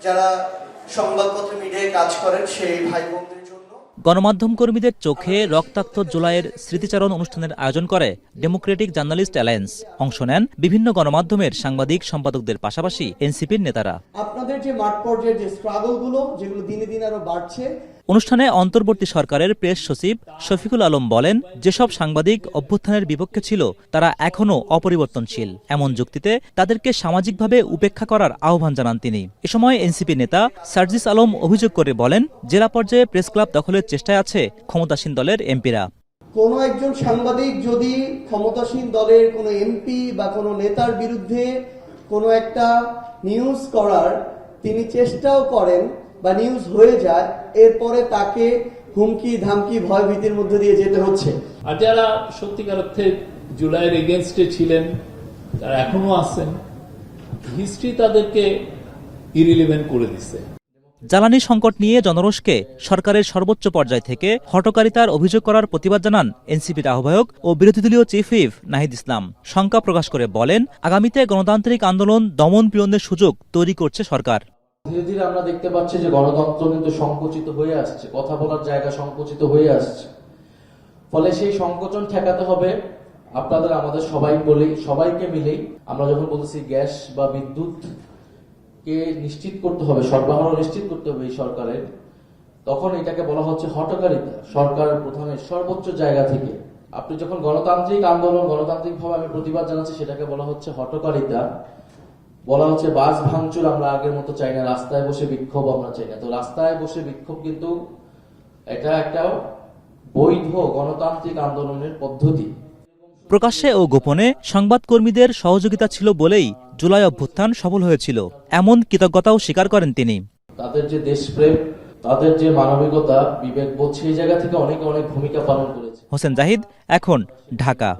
যারা সংবাদপত্র মিডিয়ায় কাজ করেন সেই ভাই বোনদের জন্য। গণমাধ্যম কর্মীদের চোখে রক্তাক্ত জুলাইয়ের স্মৃতিচারণ অনুষ্ঠানের আয়োজন করে ডেমোক্রেটিক জার্নালিস্ট অ্যালায়েন্স। অংশ নেন বিভিন্ন গণমাধ্যমের সাংবাদিক সম্পাদকদের পাশাপাশি এনসিপির নেতারা। আপনাদের যে মাঠ পর্যায়ের যে স্ট্রাগলগুলো যেগুলো দিনে দিনে আরো বাড়ছে। অনুষ্ঠানে অন্তর্বর্তী সরকারের প্রেস সচিব শফিকুল আলম বলেন, যেসব সাংবাদিক অভ্যুত্থানের বিপক্ষে ছিল তারা এখনও অপরিবর্তনশীল। এমন যুক্তিতে তাদেরকে সামাজিকভাবে উপেক্ষা করার আহ্বান জানান তিনি। এ সময় এনসিপি নেতা সার্জিস আলম অভিযোগ করে বলেন, জেলা পর্যায়ে প্রেস ক্লাব দখলের চেষ্টায় আছে ক্ষমতাসীন দলের এমপিরা। কোনো একজন সাংবাদিক যদি ক্ষমতাসীন দলের কোনো এমপি বা কোনো নেতার বিরুদ্ধে কোনো একটা নিউজ করার তিনি চেষ্টাও করেন বা নিউজ হয়ে যায়, এরপরে তাকে হুমকি ধামকি ভয় ভীতির মধ্যে দিয়ে যেতে হচ্ছে। আর যারা সত্যিকার অর্থে জুলাইয়ের এগেনস্টে ছিলেন তারা এখনো আছেন, হিস্ট্রি তাদেরকে ইরিলেভেন্ট করে দিচ্ছে। জ্বালানি সংকট নিয়ে জনরোষকে সরকারের সর্বোচ্চ পর্যায় থেকে হঠকারিতার অভিযোগ করার প্রতিবাদ জানান এনসিপির আহ্বায়ক ও বিরোধী দলীয় চিফ হুইপ নাহিদ ইসলাম। শঙ্কা প্রকাশ করে বলেন, আগামীতে গণতান্ত্রিক আন্দোলন দমন পীড়নের সুযোগ তৈরি করছে সরকার। ধীরে ধীরে আমরা দেখতে পাচ্ছি যে গণতন্ত্র কিন্তু সংকুচিত হয়ে আসছে, কথা বলার জায়গা সংকুচিত হয়ে আসছে। ফলে সেই সংকোচন ঠেকাতে হবে আপনাদের আমাদের সবাইকে মিলেই। আমরা যখন বলতেছি গ্যাস বা বিদ্যুৎ কে নিশ্চিত করতে হবে, সরবরাহ নিশ্চিত করতে হবে এই সরকারের, তখন এটাকে বলা হচ্ছে হঠকারিতা। সরকার প্রধানের সর্বোচ্চ জায়গা থেকে আপনি যখন গণতান্ত্রিক আন্দোলন, গণতান্ত্রিকভাবে আমি প্রতিবাদ জানাচ্ছি, সেটাকে বলা হচ্ছে হঠকারিতা, বলা হচ্ছে বাস ভাঙচুর আমরা আগের মতো চাই না, রাস্তায় বসে বিক্ষোভ আমরা চাই না। তো রাস্তায় বসে বিক্ষোভ কিন্তু এটা একটা বৈধ গণতান্ত্রিক আন্দোলনের পদ্ধতি। প্রকাশ্যে ও গোপনে সংবাদকর্মীদের সহযোগিতা ছিল বলেই জুলাই অভ্যুত্থান সফল হয়েছিল, এমন কৃতজ্ঞতাও স্বীকার করেন তিনি। তাদের যে দেশপ্রেম, তাদের যে মানবিকতা, বিবেকবোধ, সেই জায়গা থেকে অনেক ভূমিকা পালন করেছে। হোসেন জাহিদ, এখন, ঢাকা।